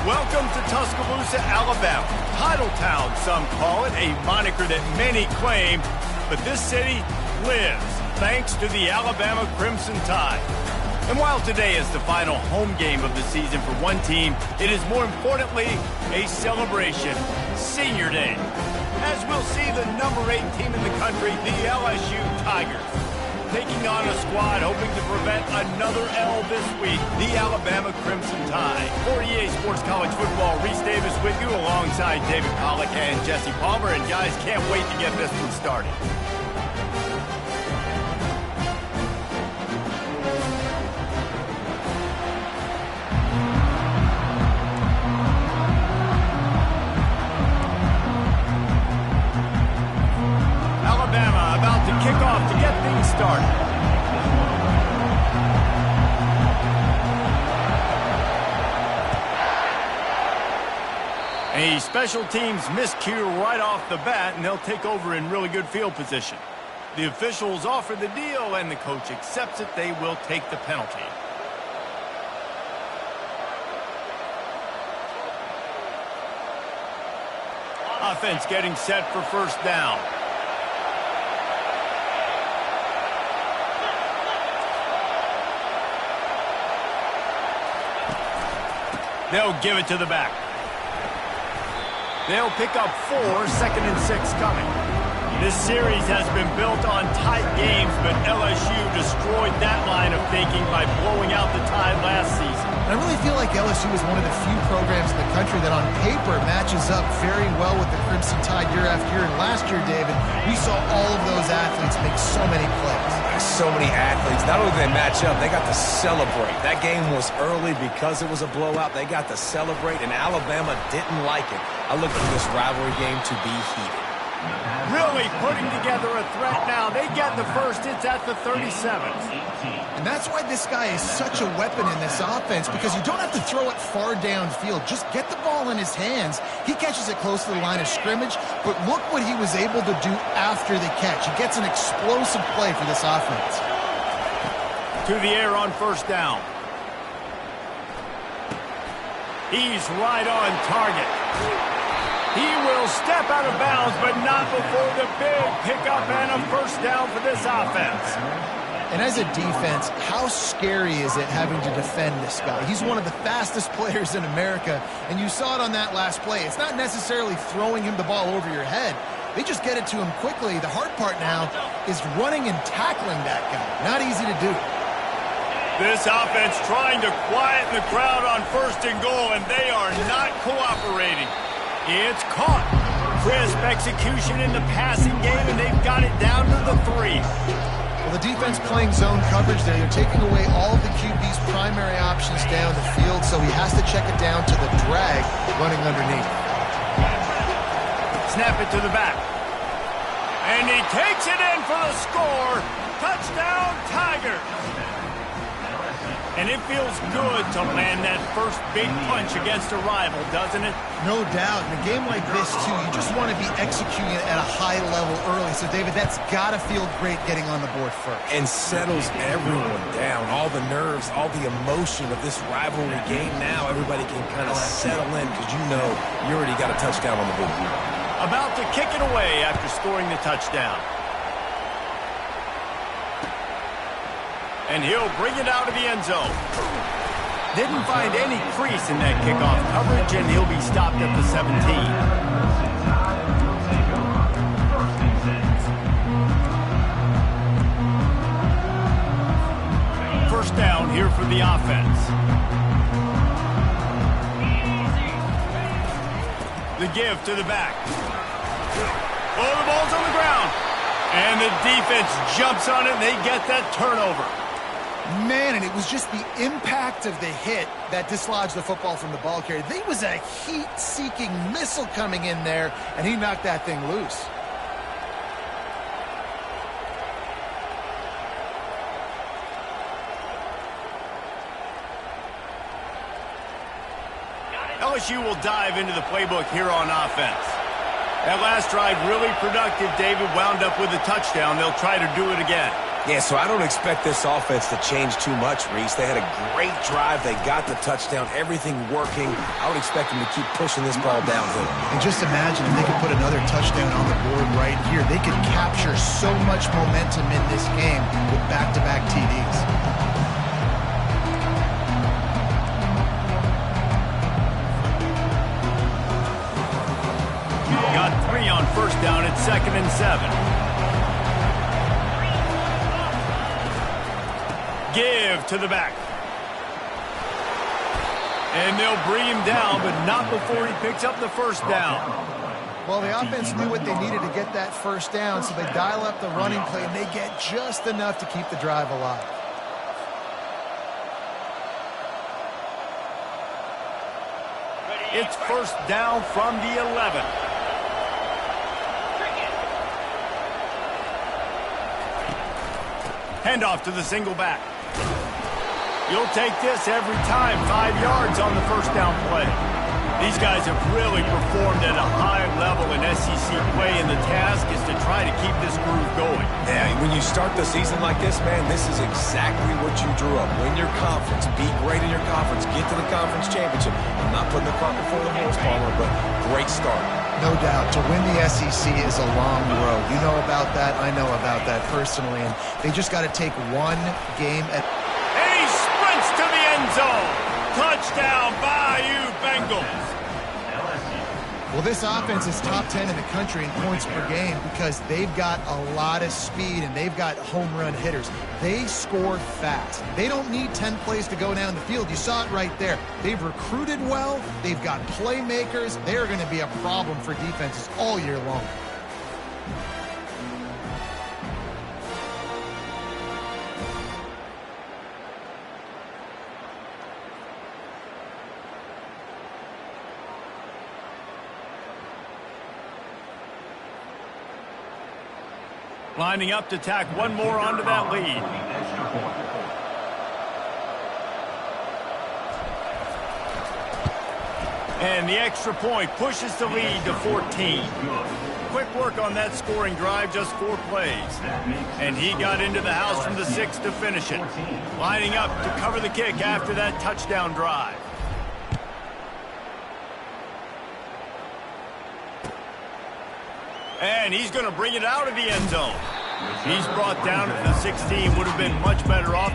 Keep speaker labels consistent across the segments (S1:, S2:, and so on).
S1: Welcome to Tuscaloosa, Alabama. Title Town, some call it, a moniker that many claim, but this city lives thanks to the Alabama Crimson Tide. And while today is the final home game of the season for one team, it is more importantly a celebration, Senior Day. As we'll see the number 8 team in the country, the LSU Tigers, taking on a squad hoping to prevent another L this week, the Alabama Crimson Tide. For EA Sports College Football, Reese Davis with you alongside David Pollack and Jesse Palmer. And guys, can't wait to get this one started. Alabama about to kick off to get things started. A special teams miscue right off the bat, and they'll take over in really good field position. The officials offer the deal, and the coach accepts it. They will take the penalty. Offense getting set for first down. They'll give it to the back. They'll pick up 4, 2nd and 6 coming. This series has been built on tight games, but LSU destroyed that line of thinking by blowing out the Tide last season.
S2: I really feel like LSU is one of the few programs in the country that on paper matches up very well with the Crimson Tide year after year. And last year, David, we saw all of those athletes make so many plays.
S3: So many athletes. Not only did they match up, they got to celebrate. That game was early because it was a blowout. They got to celebrate, and Alabama didn't like it. I look for this rivalry game to be heated.
S1: Really putting together a threat now. They get the first. It's at the 37.
S2: And that's why this guy is such a weapon in this offense, because you don't have to throw it far downfield. Just get the ball in his hands. He catches it close to the line of scrimmage, but look what he was able to do after the catch. He gets an explosive play for this offense.
S1: To the air on first down. He's right on target. He will step out of bounds, but not before the big pickup and a first down for this offense.
S2: And as a defense, how scary is it having to defend this guy? He's one of the fastest players in America, and you saw it on that last play. It's not necessarily throwing him the ball over your head. They just get it to him quickly. The hard part now is running and tackling that guy. Not easy to do.
S1: This offense trying to quieten the crowd on first and goal, and they are not cooperating. It's caught. Crisp execution in the passing game, and they've got it down to the 3.
S2: Well, the defense playing zone coverage there. They're taking away all of the QB's primary options down the field, so he has to check it down to the drag running underneath.
S1: Snap it to the back. And he takes it in for the score. Touchdown, Tigers. And it feels good to land that first big punch against a rival, doesn't it?
S2: No doubt. In a game like this, too, you just want to be executing it at a high level early. So, David, that's got to feel great getting on the board first.
S3: And settles everyone down. All the nerves, all the emotion of this rivalry game now, everybody can kind of settle in because you know you already got a touchdown on the board.
S1: About to kick it away after scoring the touchdown. And he'll bring it out of the end zone. Didn't find any crease in that kickoff coverage, and he'll be stopped at the 17. First down here for the offense. The give to the back. Oh, the ball's on the ground. And the defense jumps on it, and they get that turnover.
S2: Man, and it was just the impact of the hit that dislodged the football from the ball carrier. There was a heat-seeking missile coming in there, and he knocked that thing loose.
S1: LSU will dive into the playbook here on offense. That last drive really productive. David wound up with a touchdown. They'll try to do it again.
S3: Yeah, so I don't expect this offense to change too much, Reese. They had a great drive. They got the touchdown, everything working. I would expect them to keep pushing this ball downhill.
S2: And just imagine if they could put another touchdown on the board right here. They could capture so much momentum in this game with back-to-back TDs.
S1: Got 3 on first down at 2nd and 7. Give to the back. And they'll bring him down, but not before he picks up the first down.
S2: Well, the offense knew what they needed to get that first down, so they dial up the running play, and they get just enough to keep the drive alive.
S1: It's first down from the 11. Handoff to the single back. You'll take this every time. 5 yards on the first down play. These guys have really performed at a high level in SEC play, and the task is to try to keep this groove going.
S3: Yeah, when you start the season like this, man, this is exactly what you drew up. Win your conference, be great in your conference, get to the conference championship. I'm not putting the cart before the horse, Palmer, but great start.
S2: No doubt. To win the SEC is a long road. You know about that. I know about that personally. And they just got to take one game at...
S1: And he sprints to the end zone. Touchdown, Bayou Bengals.
S2: Well, this offense is top 10 in the country in points per game because they've got a lot of speed and they've got home run hitters. They score fast. They don't need 10 plays to go down the field. You saw it right there. They've recruited well. They've got playmakers. They're going to be a problem for defenses all year long.
S1: Lining up to tack one more onto that lead. And the extra point pushes the lead to 14. Quick work on that scoring drive, just 4 plays. And he got into the house from the 6 to finish it. Lining up to cover the kick after that touchdown drive. And he's going to bring it out of the end zone. He's brought down at the 16. Would have been much better off.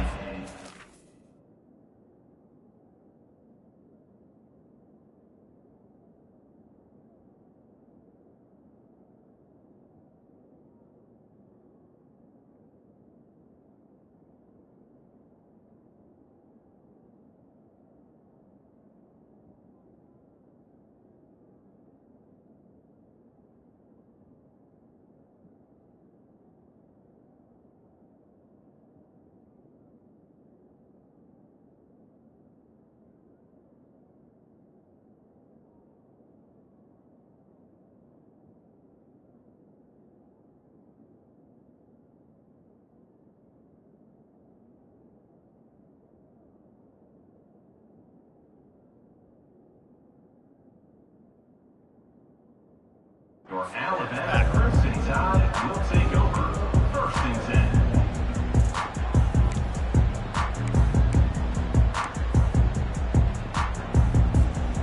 S4: Your Alabama Crimson Tide will take over. First and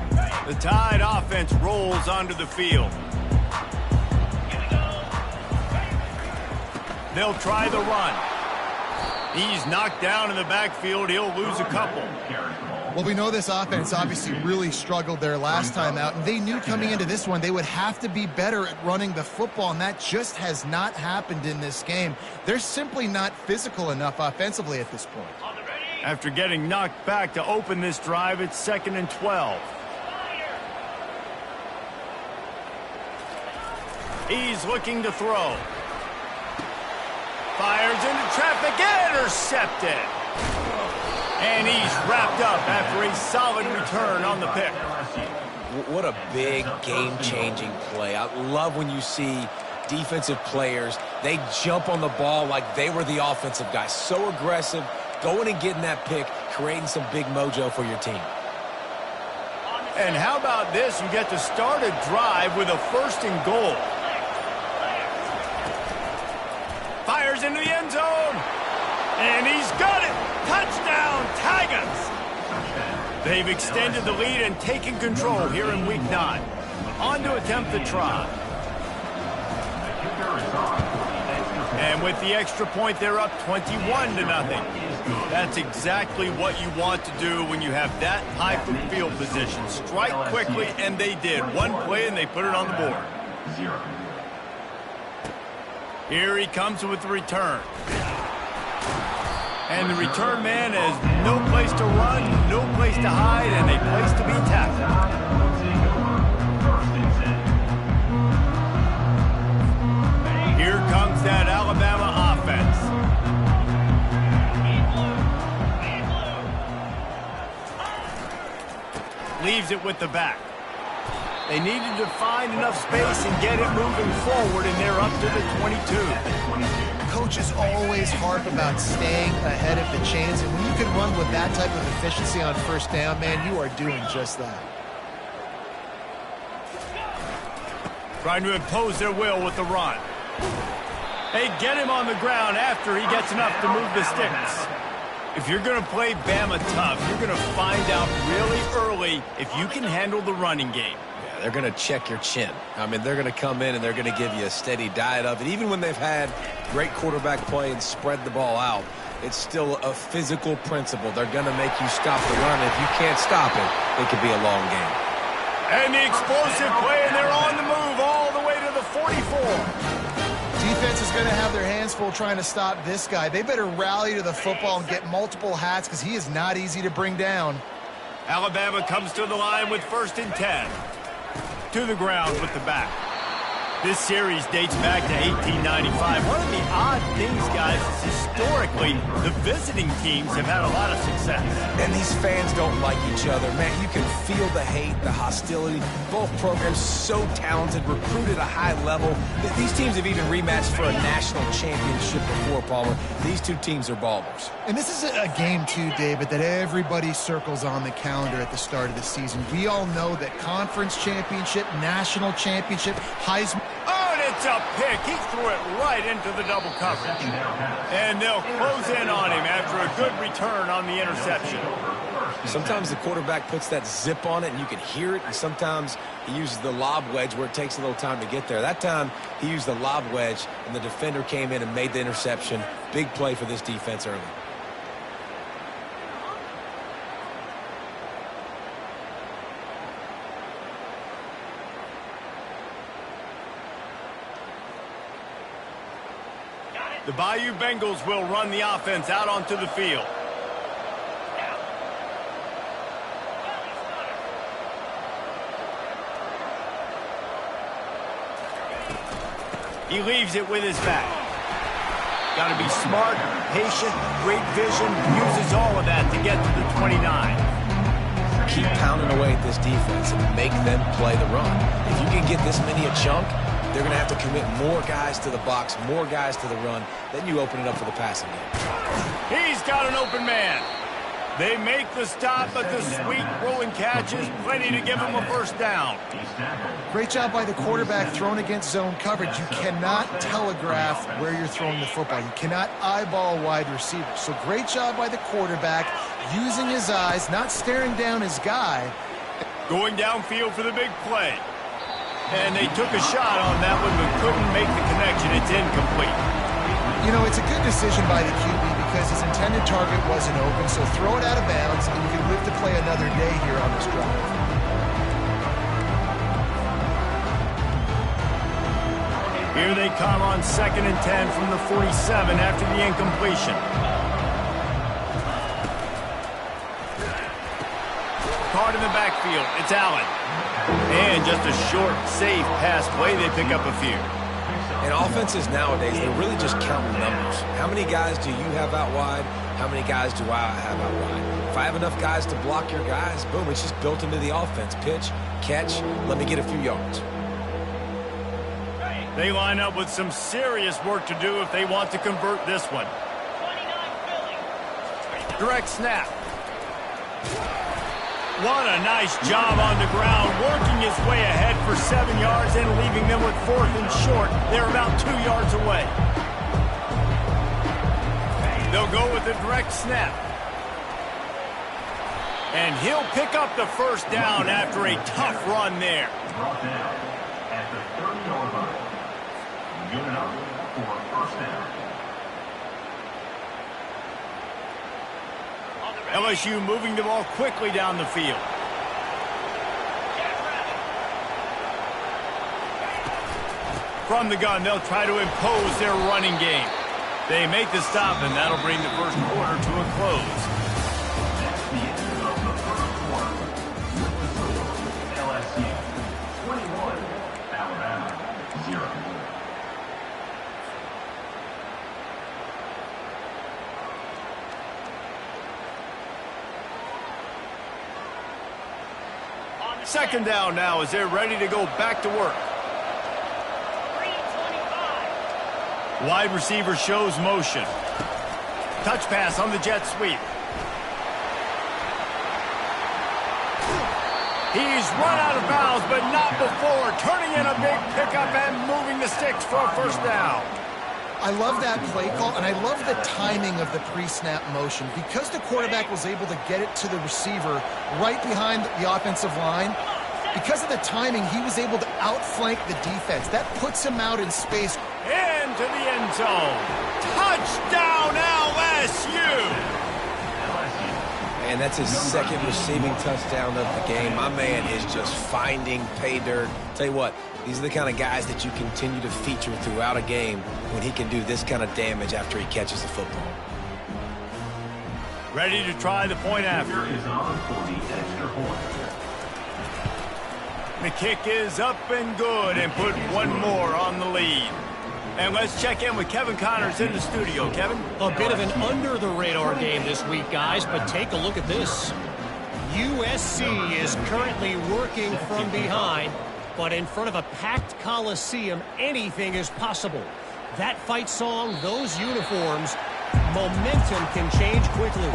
S4: 10.
S1: The Tide offense rolls onto the field. They'll try the run. He's knocked down in the backfield. He'll lose a couple.
S2: Well, we know this offense obviously really struggled their last time out, and they knew coming into this one they would have to be better at running the football, and that just has not happened in this game. They're simply not physical enough offensively at this point.
S1: After getting knocked back to open this drive, it's 2nd and 12. He's looking to throw. Fires into traffic, intercepted. And he's wrapped up after a solid return on the pick.
S3: What a big game-changing play. I love when you see defensive players, they jump on the ball like they were the offensive guys. So aggressive, going and getting that pick, creating some big mojo for your team.
S1: And how about this? You get to start a drive with a 1st and goal. Fires into the end zone. And he's got it! Touchdown, Tigers! They've extended the lead and taken control here in Week 9. On to attempt the try. And with the extra point, they're up 21-0. That's exactly what you want to do when you have that type of field position. Strike quickly, and they did. One play, and they put it on the board. Here he comes with the return. And the return man has no place to run, no place to hide, and a place to be tackled. Here comes that Alabama offense. Leaves it with the back. They needed to find enough space and get it moving forward, and they're up to the 22.
S2: Coaches always harp about staying ahead of the chains, and when you can run with that type of efficiency on first down, man, you are doing just that.
S1: Trying to impose their will with the run. They get him on the ground after he gets enough to move the sticks. If you're going to play Bama tough, you're going to find out really early if you can handle the running game.
S3: Yeah, they're going to check your chin. I mean, they're going to come in and they're going to give you a steady diet of it. Even when they've had great quarterback play and spread the ball out, it's still a physical principle. They're going to make you stop the run. If you can't stop it, it could be a long game.
S1: And the explosive play, and they're on the move all the way to the 44.
S2: Defense is going to have their hands full trying to stop this guy. They better rally to the football and get multiple hats because he is not easy to bring down.
S1: Alabama comes to the line with 1st and 10. To the ground with the back. This series dates back to 1895. One of the odd things, guys, is historically the visiting teams have had a lot of success.
S3: And these fans don't like each other. Man, you can feel the hate, the hostility. Both programs so talented, recruited at a high level. These teams have even rematched for a national championship before, Palmer. These two teams are ballers.
S2: And this is a game, too, David, that everybody circles on the calendar at the start of the season. We all know that conference championship, national championship, Heisman.
S1: Oh, and it's a pick. He threw it right into the double coverage. And they'll close in on him after a good return on the interception.
S3: Sometimes the quarterback puts that zip on it and you can hear it, and sometimes he uses the lob wedge where it takes a little time to get there. That time he used the lob wedge and the defender came in and made the interception. Big play for this defense early.
S1: The Bayou Bengals will run the offense out onto the field. He leaves it with his back. Got to be smart, patient, great vision, uses all of that to get to the 29.
S3: Keep pounding away at this defense and make them play the run. If you can get this many a chunk, they're going to have to commit more guys to the box, more guys to the run. Then you open it up for the passing game.
S1: He's got an open man. They make the stop, but the sweet rolling catch is plenty to give him a first down.
S2: Great job by the quarterback thrown against zone coverage. You cannot telegraph where you're throwing the football. You cannot eyeball wide receivers. So great job by the quarterback using his eyes, not staring down his guy.
S1: Going downfield for the big play. And they took a shot on that one, but couldn't make the connection. It's incomplete.
S2: You know, it's a good decision by the QB because his intended target wasn't open, so throw it out of bounds, and you can live to play another day here on this drive.
S1: Here they come on 2nd and 10 from the 47 after the incompletion. Caught in the backfield. It's Allen. And just a short, safe pass play. They pick up a few.
S3: And offenses nowadays, they're really just counting numbers. How many guys do you have out wide? How many guys do I have out wide? If I have enough guys to block your guys, boom, it's just built into the offense. Pitch, catch, let me get a few yards.
S1: They line up with some serious work to do if they want to convert this one. Direct snap. What a nice job on the ground, working his way ahead for 7 yards and leaving them with 4th and short. They're about 2 yards away. They'll go with a direct snap. And he'll pick up the first down after a tough run there.
S4: Brought down at the 30-yard line. Good enough for a first down.
S1: LSU moving the ball quickly down the field. From the gun, they'll try to impose their running game. They make the stop, and that'll bring the first quarter to a close.
S4: That's the end of the first quarter. With the score, LSU 21, Alabama 0.
S1: Second down now as they're ready to go back to work. Wide receiver shows motion. Touch pass on the jet sweep. He's run out of bounds, but not before. Turning in a big pickup and moving the sticks for a first down.
S2: I love that play call, and I love the timing of the pre-snap motion. Because the quarterback was able to get it to the receiver right behind the offensive line, because of the timing, he was able to outflank the defense. That puts him out in space.
S1: Into the end zone. Touchdown, LSU!
S3: And that's his second receiving touchdown of the game. My man is just finding pay dirt. Tell you what, these are the kind of guys that you continue to feature throughout a game when he can do this kind of damage after he catches the football.
S1: Ready to try the point after.
S4: Is on for the extra point.
S1: The kick is up and good and put one more on the lead. And let's check in with Kevin Connors in the studio. Kevin?
S5: A bit of an under-the-radar game this week, guys, but take a look at this. USC is currently working from behind, but in front of a packed Coliseum, anything is possible. That fight song, those uniforms, momentum can change quickly.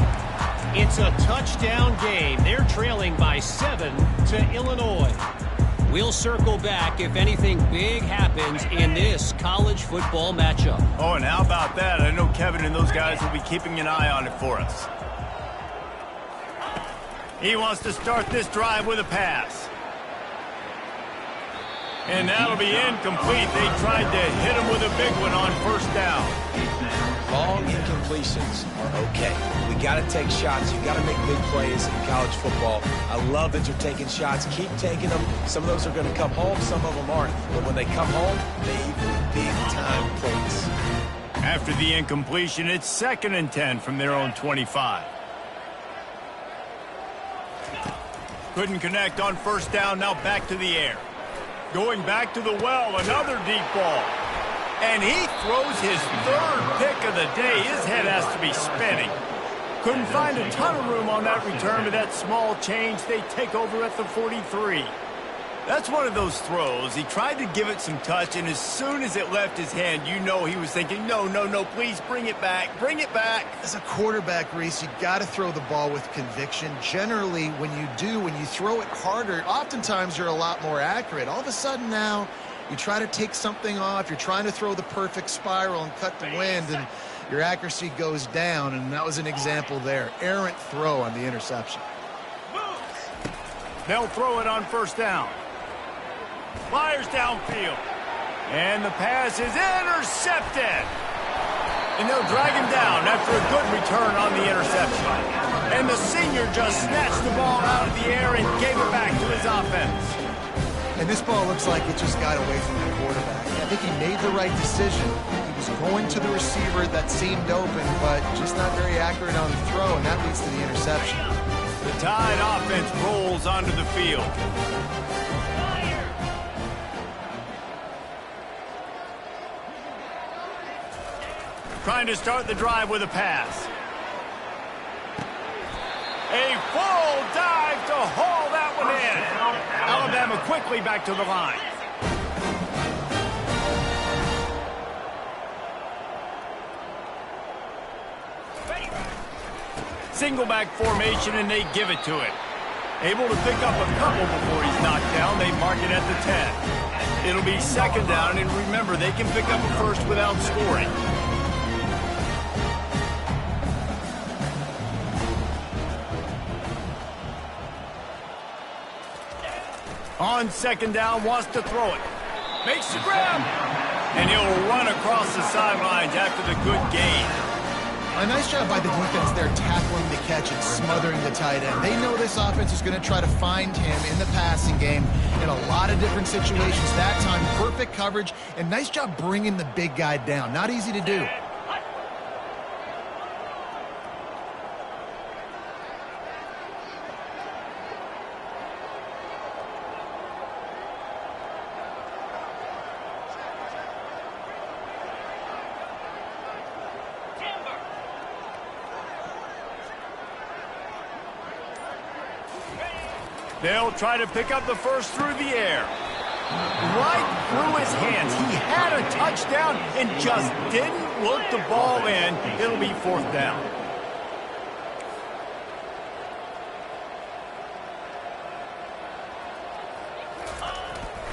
S5: It's a touchdown game. They're trailing by 7 to Illinois. We'll circle back if anything big happens in this college football matchup.
S1: Oh, and how about that? I know Kevin and those guys will be keeping an eye on it for us. He wants to start this drive with a pass. And that'll be incomplete. They tried to hit him with a big one on first down.
S3: Long incompletions are okay. We got to take shots. You got to make big plays in college football. I love that you're taking shots. Keep taking them. Some of those are going to come home. Some of them aren't. But when they come home, they equal big-time points.
S1: After the incompletion, it's 2nd and 10 from their own 25. Couldn't connect on first down. Now back to the air. Going back to the well. Another deep ball. And he throws his 3rd pick of the day. His head has to be spinning. Couldn't find a ton of room on that return, but that small change, they take over at the 43. That's one of those throws. He tried to give it some touch, and as soon as it left his hand, you know he was thinking, no, please bring it back. Bring it back.
S2: As a quarterback, Reese, you got to throw the ball with conviction. Generally, when you throw it harder, oftentimes you're a lot more accurate. All of a sudden now, you try to take something off, you're trying to throw the perfect spiral and cut the wind, and your accuracy goes down, and that was an example there. Errant throw on the interception.
S1: They'll throw it on first down. Fires downfield. And the pass is intercepted. And they'll drag him down after a good return on the interception. And the senior just snatched the ball out of the air and gave it back to his offense.
S2: And this ball looks like it just got away from the quarterback. I think he made the right decision. He was going to the receiver that seemed open, but just not very accurate on the throw, and that leads to the interception.
S1: The Tide offense rolls onto the field. Trying to start the drive with a pass. A full dive to haul that one in. Alabama quickly back to the line. Single back formation, and they give it to it. Able to pick up a couple before he's knocked down. They mark it at the 10. It'll be 2nd down, and remember, they can pick up a first without scoring. On second down, wants to throw it. Makes the grab. And he'll run across the sidelines after the good gain.
S2: A nice job by the defense there tackling the catch and smothering the tight end. They know this offense is going to try to find him in the passing game in a lot of different situations. That time, perfect coverage, and nice job bringing the big guy down. Not easy to do.
S1: They'll try to pick up the first through the air. Right through his hands. He had a touchdown and just didn't look the ball in. It'll be fourth down.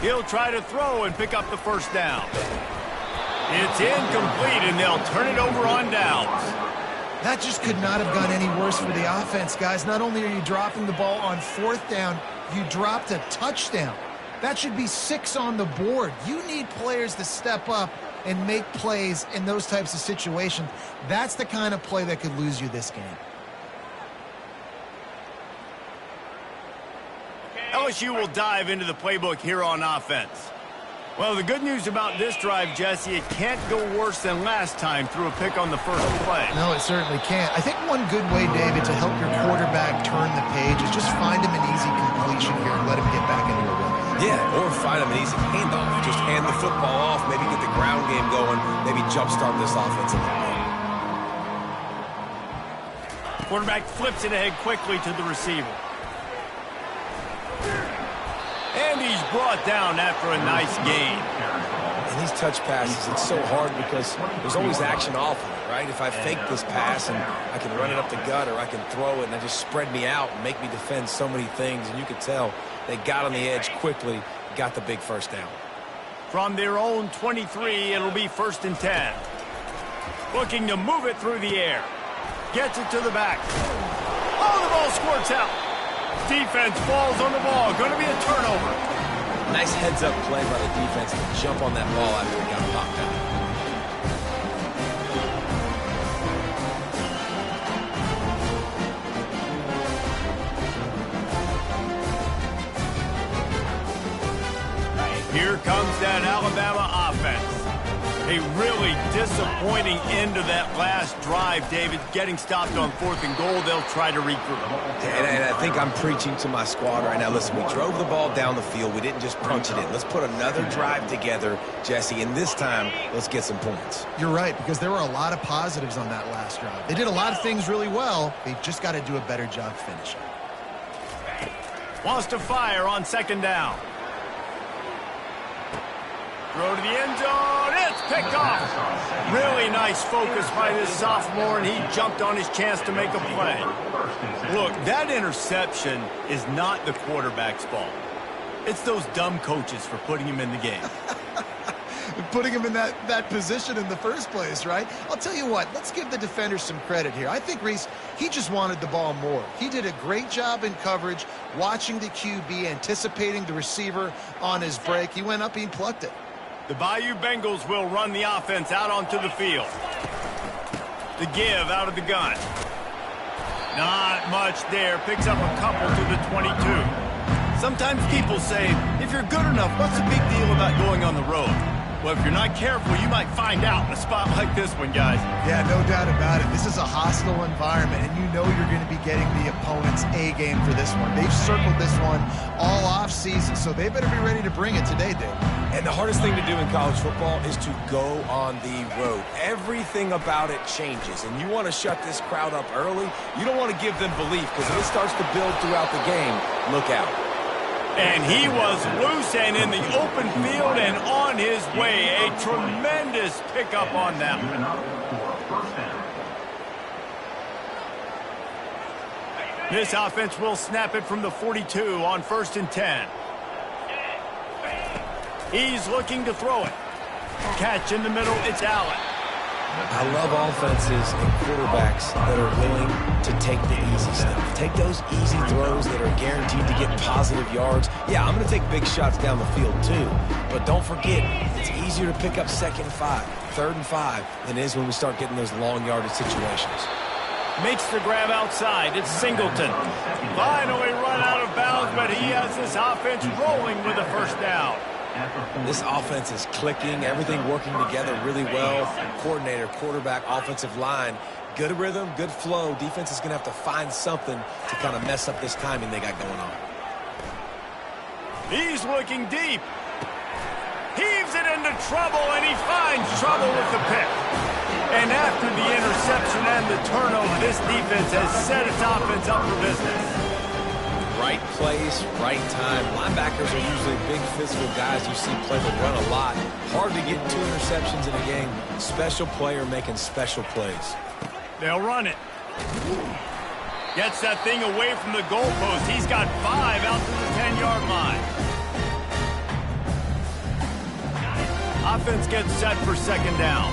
S1: He'll try to throw and pick up the first down. It's incomplete, and they'll turn it over on downs.
S2: That just could not have gone any worse for the offense, guys. Not only are you dropping the ball on fourth down, you dropped a touchdown. That should be 6 on the board. You need players to step up and make plays in those types of situations. That's the kind of play that could lose you this game.
S1: LSU will dive into the playbook here on offense. Well, the good news about this drive, Jesse, it can't go worse than last time through a pick on the first play.
S2: No, it certainly can't. I think one good way, David, to help your quarterback turn the page is just find him an easy completion here and let him get back into a rhythm.
S3: Yeah, or find him an easy handoff. Just hand the football off, maybe get the ground game going, maybe jumpstart this offense a little bit.
S1: Quarterback flips it ahead quickly to the receiver. And he's brought down after a nice gain.
S3: And these touch passes, it's so hard because there's always action off of it, right? If I fake this pass and I can run it up the gut, or I can throw it and I just spread me out and make me defend so many things. And you could tell they got on the edge quickly, got the big first down.
S1: From their own 23, it'll be 1st and 10. Looking to move it through the air. Gets it to the back. Oh, the ball squirts out. Defense falls on the ball. Going to be a turnover.
S3: Nice heads-up play by the defense to jump on that ball after it got popped out.
S1: Here comes that Alabama offense. A really disappointing end to that last drive, David. Getting stopped on 4th and goal, they'll try to regroup.
S3: And I think I'm preaching to my squad right now. Listen, we drove the ball down the field. We didn't just punch it in. Let's put another drive together, Jesse, and this time, let's get some points.
S2: You're right, because there were a lot of positives on that last drive. They did a lot of things really well. They've just got to do a better job finishing.
S1: Wants to fire on 2nd down. Throw to the end zone. It's picked off. Really nice focus by this sophomore, and he jumped on his chance to make a play. Look, that interception is not the quarterback's fault. It's those dumb coaches for putting him in the game.
S2: Putting him in that position in the first place, right? I'll tell you what, let's give the defender some credit here. I think Reese, he just wanted the ball more. He did a great job in coverage, watching the QB, anticipating the receiver on his break. He went up and plucked it.
S1: The Bayou Bengals will run the offense out onto the field. The give out of the gun. Not much there. Picks up a couple to the 22. Sometimes people say, if you're good enough, what's the big deal about going on the road? Well, if you're not careful, you might find out in a spot like this one, guys.
S2: Yeah, no doubt about it. This is a hostile environment, and you know you're going to be getting the opponent's A game for this one. They've circled this one all off season, so they better be ready to bring it today, Dave.
S3: And the hardest thing to do in college football is to go on the road. Everything about it changes, and you want to shut this crowd up early. You don't want to give them belief, because if it starts to build throughout the game, look out.
S1: And he was loose and in the open field and on his way. A tremendous pickup on that one. This offense will snap it from the 42 on 1st and 10. He's looking to throw it. Catch in the middle, it's Allen.
S3: I love offenses and quarterbacks that are willing to take the easy stuff. Take those easy throws that are guaranteed to get positive yards. Yeah, I'm going to take big shots down the field too. But don't forget, it's easier to pick up 2nd and 5, 3rd and 5 than it is when we start getting those long yardage situations.
S1: Makes the grab outside. It's Singleton. Finally run out of bounds, but he has this offense rolling with a first down.
S3: This offense is clicking, everything working together really well. Coordinator, quarterback, offensive line, good rhythm, good flow. Defense is going to have to find something to kind of mess up this timing they got going on.
S1: He's looking deep. Heaves it into trouble, and he finds trouble with the pick. And after the interception and the turnover, this defense has set its offense up for business.
S3: Right place, right time. Linebackers are usually big physical guys you see play the run a lot. Hard to get 2 interceptions in a game. Special player making special plays.
S1: They'll run it. Gets that thing away from the goalpost. He's got 5 out to the 10-yard line. Offense gets set for 2nd down.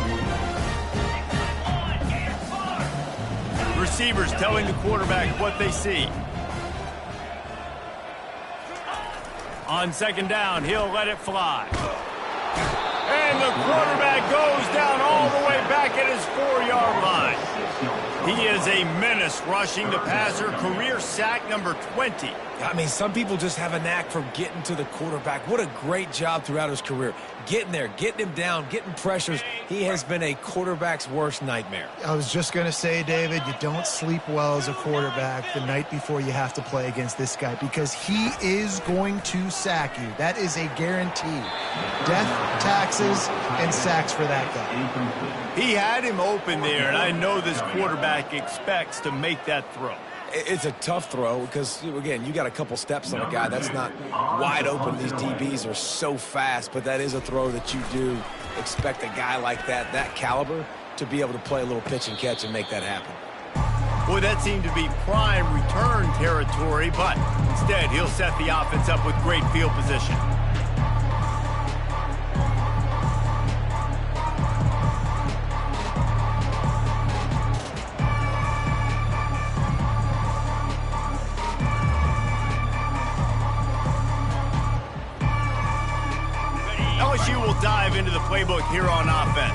S1: Receivers telling the quarterback what they see. On 2nd down, he'll let it fly. And the quarterback goes down all the way back at his 4-yard line. He is a menace rushing the passer, career sack number 20.
S3: I mean, some people just have a knack for getting to the quarterback. What a great job throughout his career. Getting there, getting him down, getting pressures. He has been a quarterback's worst nightmare.
S2: I was just going to say, David, you don't sleep well as a quarterback the night before you have to play against this guy because he is going to sack you. That is a guarantee. Death, taxes, and sacks for that guy.
S1: He had him open there, and I know this quarterback expects to make that throw.
S3: It's a tough throw because, again, you got a couple steps on a guy. That's not wide open. These DBs are so fast, but that is a throw that you do expect a guy like that caliber, to be able to play a little pitch and catch and make that happen.
S1: Boy, that seemed to be prime return territory, but instead he'll set the offense up with great field position. LSU will dive into the playbook here on offense.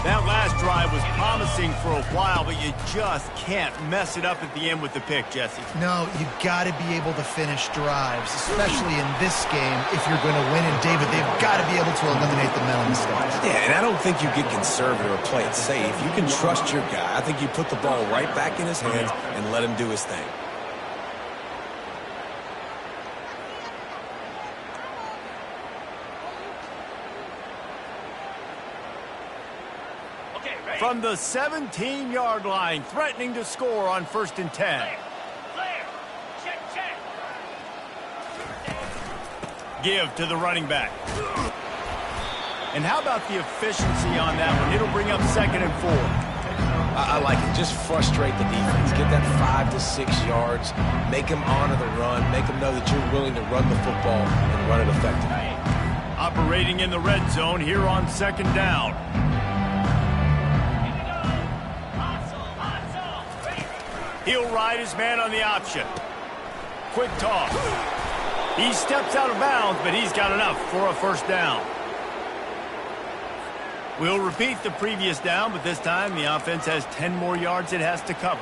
S1: That last drive was promising for a while, but you just can't mess it up at the end with the pick, Jesse.
S2: No, you got to be able to finish drives, especially in this game if you're going to win. And, David, they've got to be able to eliminate the mental mistakes.
S3: Yeah, and I don't think you get conservative or play it safe. You can trust your guy. I think you put the ball right back in his hands and let him do his thing.
S1: From the 17-yard line, threatening to score on 1st and 10. Give to the running back. And how about the efficiency on that one? It'll bring up 2nd and 4.
S3: I like it. Just frustrate the defense. Get that 5 to 6 yards. Make them honor the run. Make them know that you're willing to run the football and run it effectively.
S1: Operating in the red zone here on 2nd down. He'll ride his man on the option. Quick toss. He steps out of bounds, but he's got enough for a 1st down. We'll repeat the previous down, but this time the offense has 10 more yards it has to cover.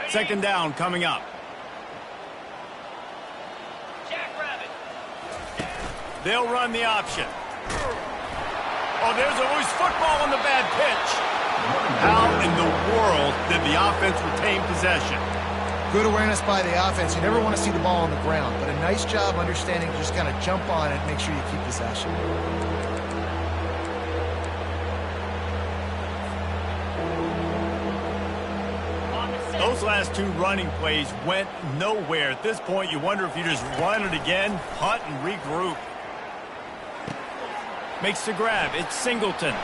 S1: Second down coming up. They'll run the option. Oh, there's a loose football on the bad pitch. How in the world did the offense retain possession?
S2: Good awareness by the offense. You never want to see the ball on the ground, but a nice job understanding to just kind of jump on it and make sure you keep possession.
S1: Those last 2 running plays went nowhere. At this point, you wonder if you just run it again, punt, and regroup. Makes the grab. It's Singleton.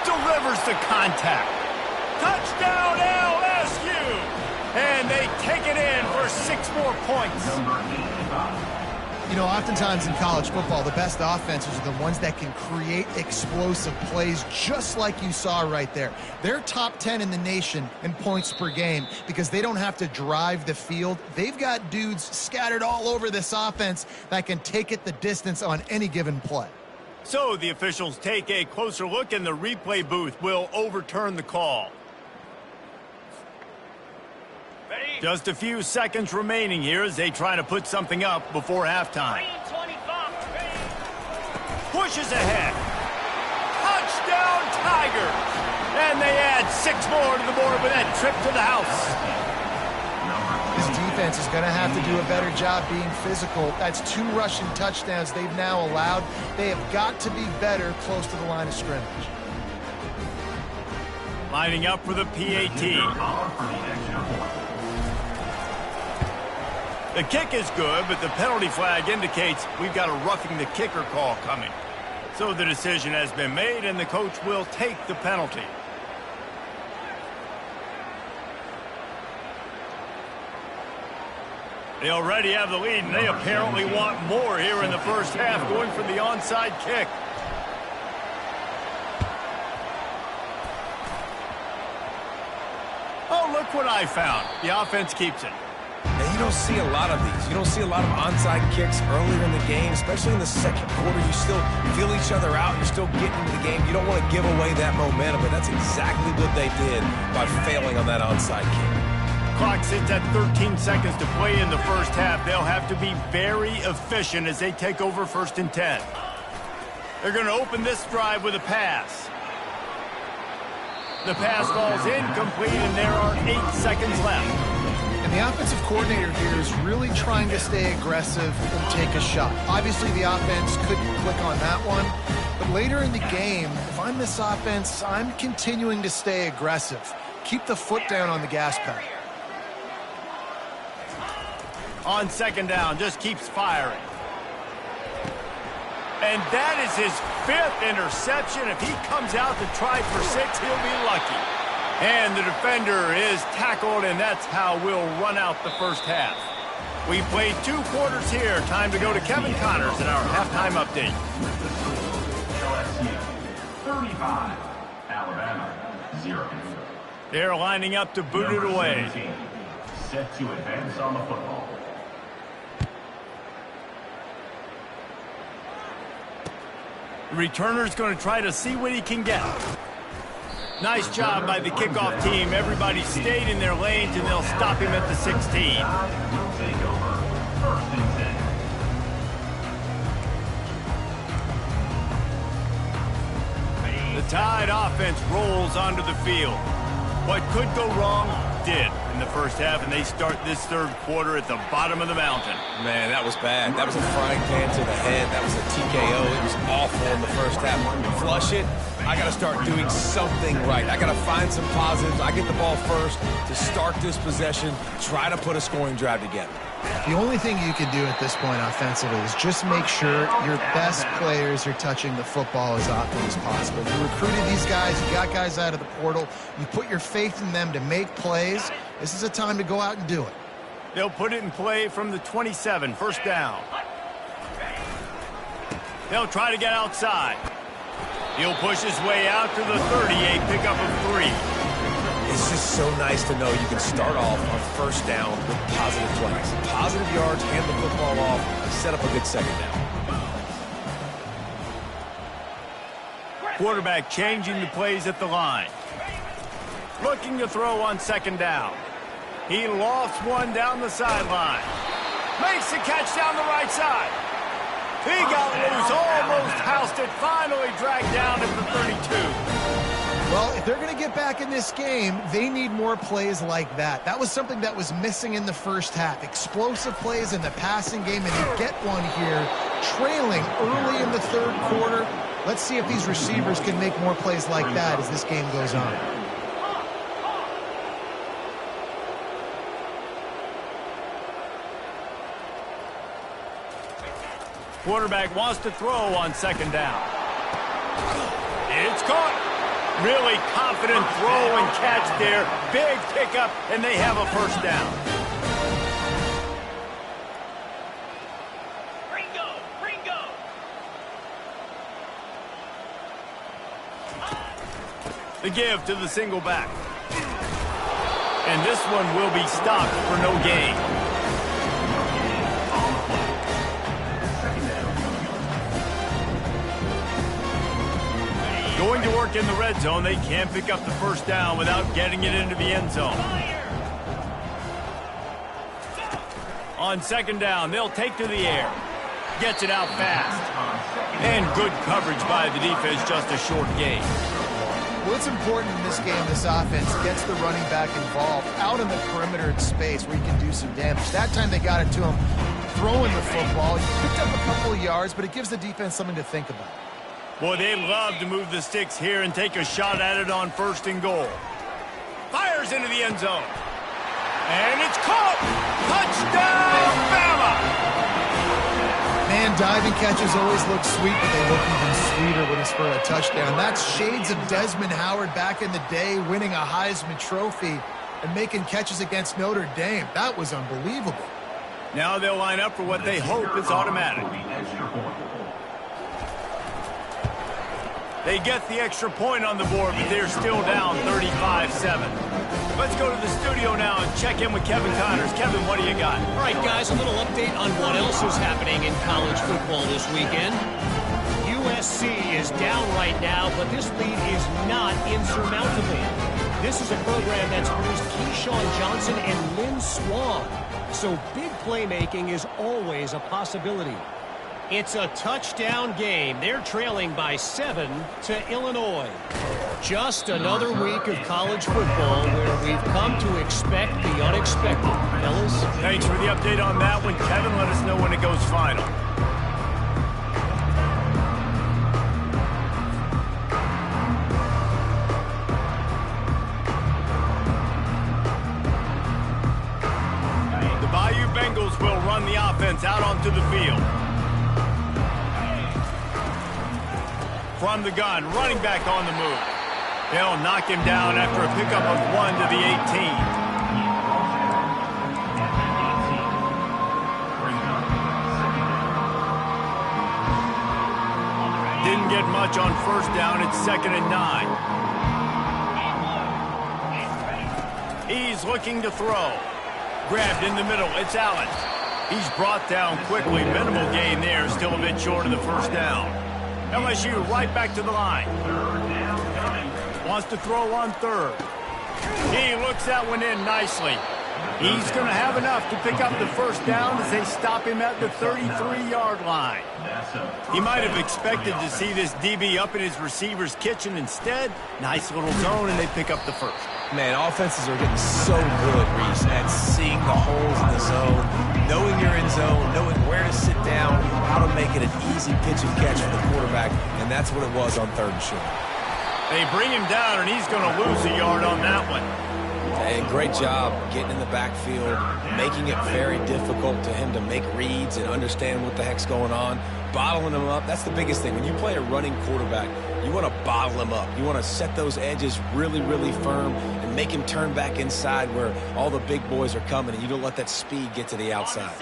S1: delivers the contact. Touchdown LSU! And they take it in for 6 more points.
S2: You know, oftentimes in college football, the best offenses are the ones that can create explosive plays, just like you saw right there. They're top 10 in the nation in points per game because they don't have to drive the field. They've got dudes scattered all over this offense that can take it the distance on any given play.
S1: So the officials take a closer look, and the replay booth will overturn the call. Just a few seconds remaining here as they try to put something up before halftime. Pushes ahead. Touchdown Tigers! And they add 6 more to the board with that trip to the house.
S2: This defense is going to have to do a better job being physical. That's 2 rushing touchdowns they've now allowed. They have got to be better close to the line of scrimmage.
S1: Lining up for the PAT. The kick is good, but the penalty flag indicates we've got a roughing the kicker call coming. So the decision has been made, and the coach will take the penalty. They already have the lead, and they apparently want more here in the first half, going for the onside kick. Oh, look what I found. The offense keeps it.
S3: And you don't see a lot of these. You don't see a lot of onside kicks earlier in the game, especially in the second quarter. You still feel each other out. You're still getting into the game. You don't want to give away that momentum, but that's exactly what they did by failing on that onside kick.
S1: Clock sits at 13 seconds to play in the first half. They'll have to be very efficient as they take over 1st and 10. They're going to open this drive with a pass. The pass falls incomplete, and there are 8 seconds left.
S2: And the offensive coordinator here is really trying to stay aggressive and take a shot. Obviously, the offense couldn't click on that one. But later in the game, if I'm this offense, I'm continuing to stay aggressive. Keep the foot down on the gas pedal.
S1: On 2nd down, just keeps firing. And that is his 5th interception. If he comes out to try for 6, he'll be lucky. And the defender is tackled, and that's how we'll run out the first half. We played 2 quarters here. Time to go to Kevin Connors in our halftime update.
S4: LSU 35, Alabama 0.
S1: They're lining up to boot it away.
S4: 17, set to advance on the football.
S1: The returner's going to try to see what he can get. Nice job by the kickoff team. Everybody stayed in their lanes, and they'll stop him at the 16.
S4: Will take over 1st and 10.
S1: The Tide offense rolls onto the field. What could go wrong did in the first half, and they start this 3rd quarter at the bottom of the mountain.
S3: Man, that was bad. That was a frying pan to the head. That was a TKO. It was awful in the first half. Flush it. I got to start doing something right. I got to find some positives. I get the ball first to start this possession, try to put a scoring drive together.
S2: The only thing you can do at this point offensively is just make sure your best players are touching the football as often as possible. You recruited these guys, you got guys out of the portal, you put your faith in them to make plays. This is a time to go out and do it.
S1: They'll put it in play from the 27, 1st down. They'll try to get outside. He'll push his way out to the 38, pickup of 3.
S3: It's just so nice to know you can start off on 1st down with positive plays. Positive yards, hand the football off, set up a good 2nd down.
S1: Quarterback changing the plays at the line. Looking to throw on 2nd down. He lofts one down the sideline. Makes the catch down the right side. He got loose, almost housed it, finally dragged down at the 32.
S2: Well, if they're going to get back in this game, they need more plays like that. That was something that was missing in the first half. Explosive plays in the passing game, and they get one here, trailing early in the 3rd quarter. Let's see if these receivers can make more plays like that as this game goes on.
S1: Quarterback wants to throw on 2nd down. It's caught. Really confident throw and catch there. Big pickup, and they have a first down. The give to the single back. And this one will be stopped for no gain. Going to work in the red zone, they can't pick up the first down without getting it into the end zone. On second down, they'll take to the air. Gets it out fast. And good coverage by the defense, just a short gain.
S2: What's important in this game, this offense gets the running back involved out in the perimeter in space where he can do some damage. That time they got it to him throwing the football. He picked up a couple of yards, but it gives the defense something to think about.
S1: Boy, they love to move the sticks here and take a shot at it on first and goal. Fires into the end zone. And it's caught! Touchdown, Bama!
S2: Man, diving catches always look sweet, but they look even sweeter when it's for a touchdown. That's shades of Desmond Howard back in the day, winning a Heisman Trophy and making catches against Notre Dame. That was unbelievable.
S1: Now they'll line up for what they hope is automatic. They get the extra point on the board, but they're still down 35-7. Let's go to the studio now and check in with Kevin Connors. Kevin, what do you got?
S5: All right, guys, a little update on what else is happening in college football this weekend. USC is down right now, but this lead is not insurmountable. This is a program that's produced Keyshawn Johnson and Lynn Swann, so big playmaking is always a possibility. It's a touchdown game. They're trailing by 7 to Illinois. Just another week of college football where we've come to expect the unexpected. Fellas?
S1: Thanks for the update on that one. Kevin, let us know when it goes final. The Bayou Bengals will run the offense out onto the field. From the gun, running back on the move. They'll knock him down after a pickup of 1 to the 18. Didn't get much on first down. It's 2nd and 9. He's looking to throw. Grabbed in the middle. It's Allen. He's brought down quickly. Minimal gain there. Still a bit short of the first down. LSU right back to the line. Wants to throw on third. He looks that one in nicely. He's going to have enough to pick up the first down as they stop him at the 33-yard line. He might have expected to see this DB up in his receiver's kitchen. Instead, nice little zone, and they pick up the first.
S3: Man, offenses are getting so good, Reese, at seeing the holes in the zone, knowing you're in zone, knowing where to sit down, how to make it an easy pitch and catch for the quarterback, and that's what it was on 3rd and short.
S1: They bring him down, and he's going to lose a yard on that one.
S3: And great job getting in the backfield, making it very difficult to him to make reads and understand what the heck's going on, bottling him up. That's the biggest thing. When you play a running quarterback, you want to bottle him up. You want to set those edges really, really firm and make him turn back inside where all the big boys are coming, and you don't let that speed get to the outside.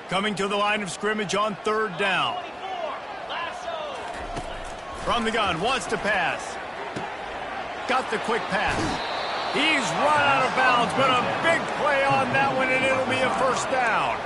S1: Coming to the line of scrimmage on 3rd down. From the gun, wants to pass. Got the quick pass. He's run out of bounds, but a big play on that one, and it'll be a first down.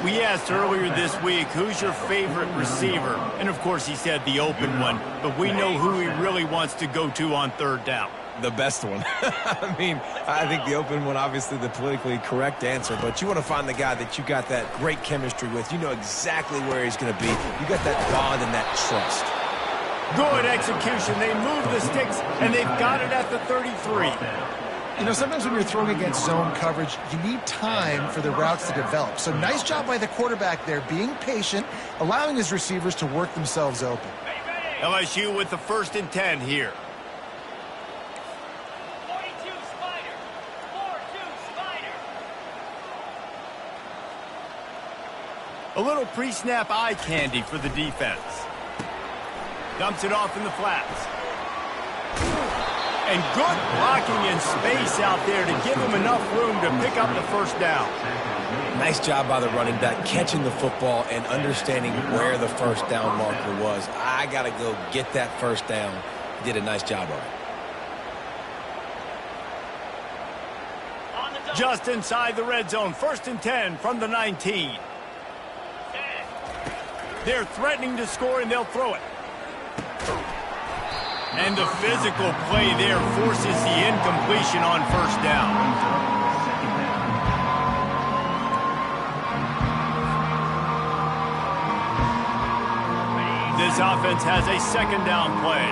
S1: We asked earlier this week, who's your favorite receiver? And, of course, he said the open one, but we know who he really wants to go to on 3rd down.
S3: The best one. I mean, I think the open one, obviously the politically correct answer, but you want to find the guy that you got that great chemistry with. You know exactly where he's going to be. You got that bond and that trust.
S1: Good execution. They move the sticks, and they've got it at the 33.
S2: You know, sometimes when you're throwing against zone coverage, you need time for the routes to develop. So nice job by the quarterback there, being patient, allowing his receivers to work themselves open.
S1: LSU with the 1st and 10 here.
S6: 42 Spider. 4-2 Spider.
S1: A little pre-snap eye candy for the defense. Dumps it off in the flats. And good blocking in space out there to give him enough room to pick up the first down.
S3: Nice job by the running back, catching the football and understanding where the first down marker was. I got to go get that first down. He did a nice job of it.
S1: Just inside the red zone, 1st and 10 from the 19. They're threatening to score, and they'll throw it. And the physical play there forces the incompletion on first down. This offense has a 2nd down play.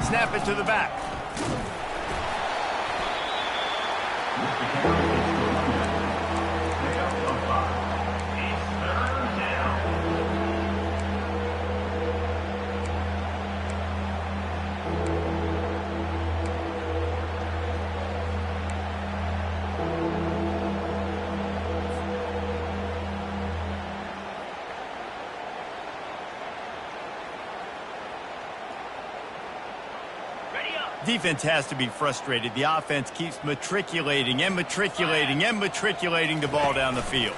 S1: Snap it to the back. Defense has to be frustrated. The offense keeps matriculating and matriculating and matriculating the ball down the field.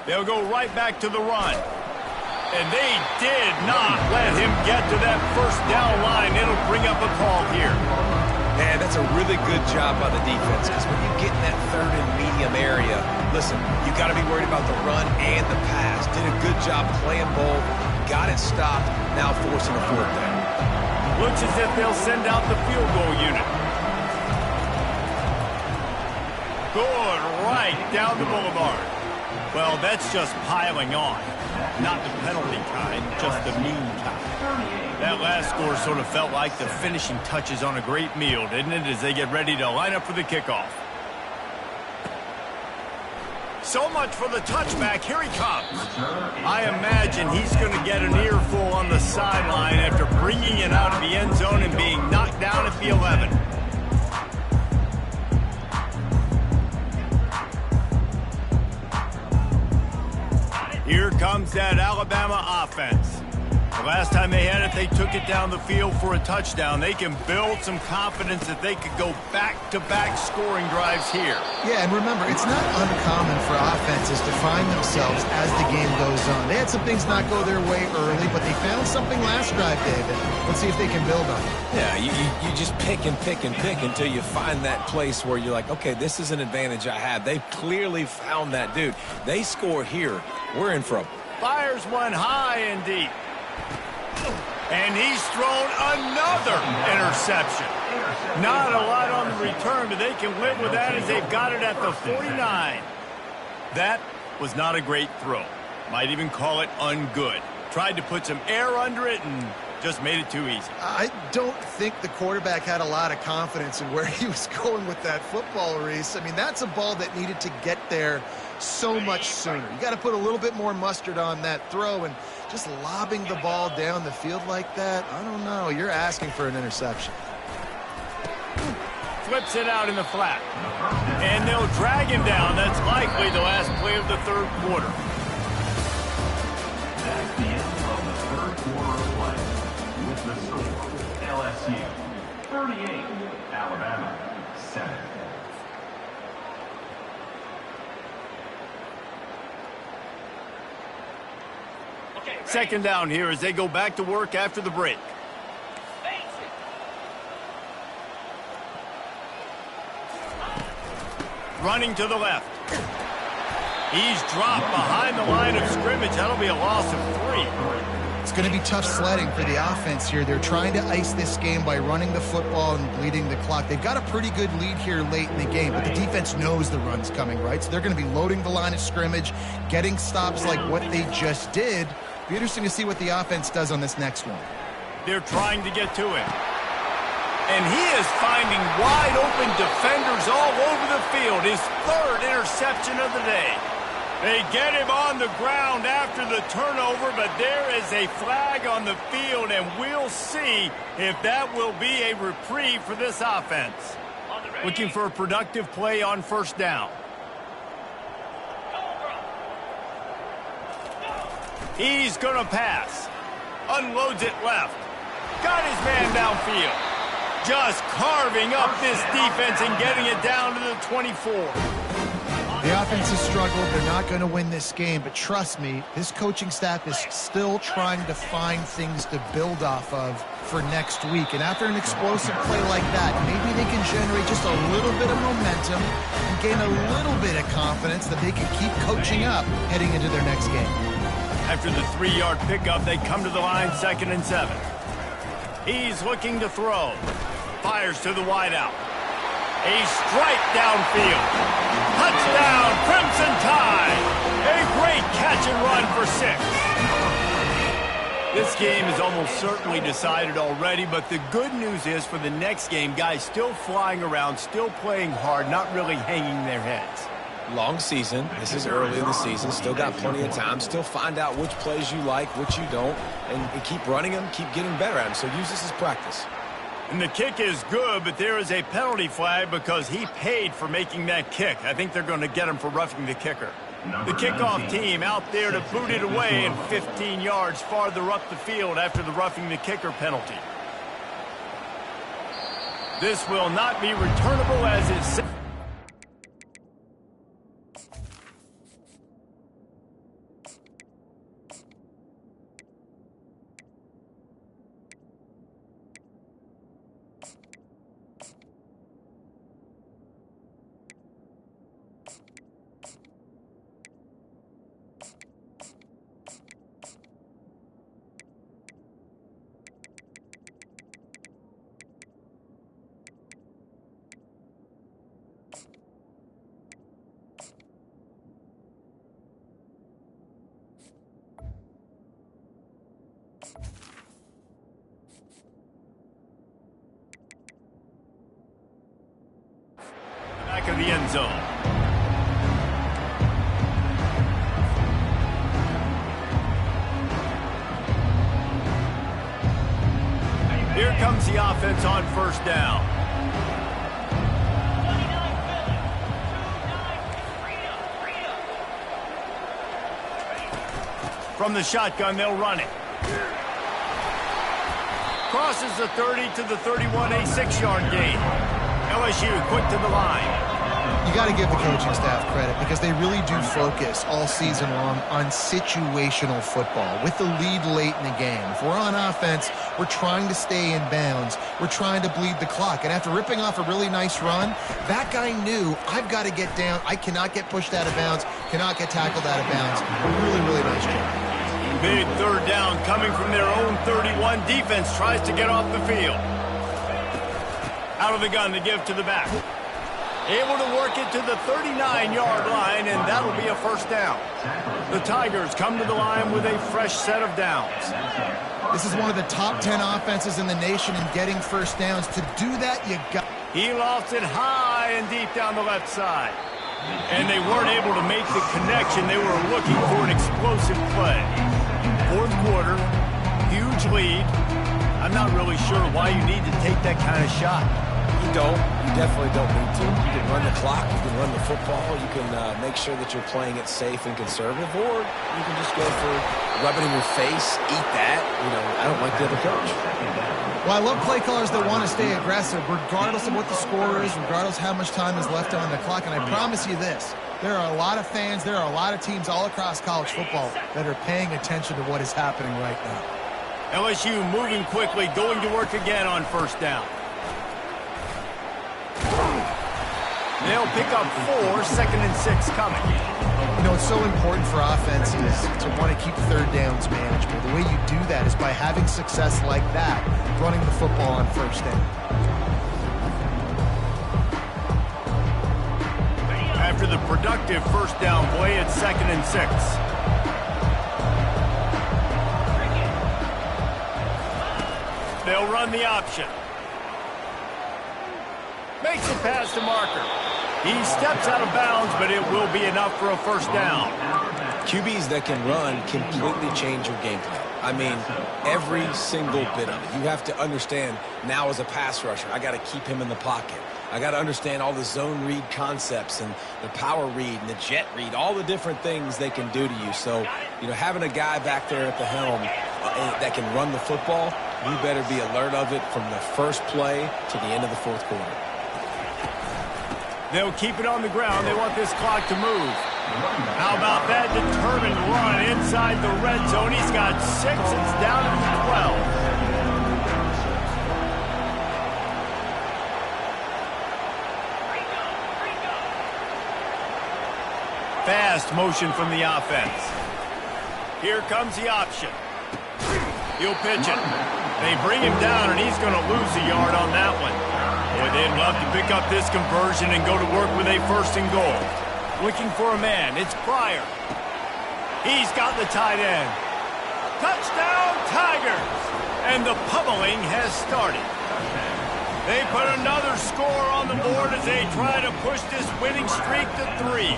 S1: They'll go right back to the run. And they did not let him get to that first down line. It'll bring up a call here.
S3: Man, that's a really good job by the defense, because when you get in that 3rd and medium area, listen, you got to be worried about the run and the pass. Did a good job playing both, got it stopped, now forcing a 4th down.
S1: Looks as if they'll send out the field goal unit. Good, right down the boulevard. Well, that's just piling on. Not the penalty kind, just the mean kind. That last score sort of felt like the finishing touches on a great meal, didn't it, as they get ready to line up for the kickoff. So much for the touchback. Here he comes. I imagine he's going to get an earful on the sideline after bringing it out of the end zone and being knocked down at the 11. Here comes that Alabama offense. The last time they had it, they took it down the field for a touchdown. They can build some confidence that they could go back-to-back scoring drives here.
S2: Yeah, and remember, it's not uncommon for offenses to find themselves as the game goes on. They had some things not go their way early, but they found something last drive, David. Let's see if they can build on it.
S3: Yeah, you just pick and pick and pick until you find that place where you're like, okay, this is an advantage I have. They've clearly found that, dude. They score here. We're in trouble.
S1: Fires one high and deep. And he's thrown another interception. Not a lot on the return, but they can live with that as they've got it at the 49. That was not a great throw. Might even call it ungood. Tried to put some air under it and just made it too easy.
S2: I don't think the quarterback had a lot of confidence in where he was going with that football, Reese. I mean, that's a ball that needed to get there so much sooner. You got to put a little bit more mustard on that throw, and just lobbing the ball down the field like that, I don't know. You're asking for an interception.
S1: Flips it out in the flat. And they'll drag him down. That's likely the last play of the 3rd quarter.
S4: That's the end of the 3rd quarter of play. With the score, LSU 38, Alabama 7.
S1: Second down here as they go back to work after the break. Running to the left. He's dropped behind the line of scrimmage. That'll be a loss of 3.
S2: It's going to be tough sledding for the offense here. They're trying to ice this game by running the football and bleeding the clock. They've got a pretty good lead here late in the game, but the defense knows the run's coming, right? So they're going to be loading the line of scrimmage, getting stops like what they just did. Be interesting to see what the offense does on this next one.
S1: They're trying to get to him. And he is finding wide open defenders all over the field. His 3rd interception of the day. They get him on the ground after the turnover, but there is a flag on the field, and we'll see if that will be a reprieve for this offense. Looking for a productive play on first down. He's going to pass. Unloads it left. Got his man downfield. Just carving up this defense and getting it down to the 24.
S2: The offense has struggled. They're not going to win this game, but trust me, this coaching staff is still trying to find things to build off of for next week. And after an explosive play like that, maybe they can generate just a little bit of momentum and gain a little bit of confidence that they can keep coaching up heading into their next game.
S1: After the 3-yard pickup, they come to the line 2nd and 7. He's looking to throw. Fires to the wideout. A strike downfield. Touchdown, Crimson Tide. A great catch and run for 6. This game is almost certainly decided already, but the good news is for the next game, guys still flying around, still playing hard, not really hanging their heads.
S3: Long season. This is early in the season. Still got plenty of time. Still find out which plays you like, which you don't, and keep running them, keep getting better at them. So use this as practice.
S1: And the kick is good, but there is a penalty flag because he paid for making that kick. I think they're going to get him for roughing the kicker. The kickoff team out there to boot it away and 15 yards farther up the field after the roughing the kicker penalty. This will not be returnable as it's... back of the end zone. Here comes the offense on 1st down. From the shotgun, they'll run it. Crosses the 30 to the 31, a 6-yard gain. LSU quick to the line.
S2: You got to give the coaching staff credit because they really do focus all season long on situational football with the lead late in the game. If we're on offense, we're trying to stay in bounds. We're trying to bleed the clock. And after ripping off a really nice run, that guy knew, I've got to get down. I cannot get pushed out of bounds, cannot get tackled out of bounds. Really, really nice job.
S1: Big 3rd down coming from their own 31. Defense tries to get off the field. Out of the gun to give to the back. Able to work it to the 39-yard line, and that'll be a 1st down. The Tigers come to the line with a fresh set of downs.
S2: This is one of the top 10 offenses in the nation in getting 1st downs. To do that, you got...
S1: He lofts it high and deep down the left side. And they weren't able to make the connection. They were looking for an explosive play. 4th quarter, huge lead. I'm not really sure why you need to take that kind of shot.
S3: You don't. You definitely don't need to. You can run the clock. You can run the football. You can make sure that you're playing it safe and conservative, or you can just go for rub it in your face, eat that. You know, I don't like the other coach.
S2: Well, I love play callers that want to stay aggressive regardless of what the score is, regardless how much time is left on the clock. And I promise you this, there are a lot of fans, there are a lot of teams all across college football that are paying attention to what is happening right now.
S1: LSU moving quickly, going to work again on 1st down. They'll pick up 4, 2nd and 6 coming.
S2: You know, it's so important for offenses to want to keep 3rd downs manageable. The way you do that is by having success like that, running the football on 1st down.
S1: After the productive 1st down play, it's 2nd and 6. They'll run the option. Makes it past the marker. He steps out of bounds, but it will be enough for a 1st down.
S3: QBs that can run completely change your game plan. I mean, every single bit of it. You have to understand now as a pass rusher, I got to keep him in the pocket. I got to understand all the zone read concepts and the power read and the jet read, all the different things they can do to you. So, you know, having a guy back there at the helm that can run the football, You better be alert of it from the first play to the end of the fourth quarter.
S1: They'll keep it on the ground. They want this clock to move. How about that determined run inside the red zone? He's got 6. It's down to 12. Fast motion from the offense. Here comes the option. He'll pitch it. They bring him down, and he's going to lose a yard on that one. Boy, they'd love to pick up this conversion and go to work with a 1st and goal. Looking for a man. It's Pryor. He's got the tight end. Touchdown, Tigers! And the pummeling has started. They put another score on the board as they try to push this winning streak to 3.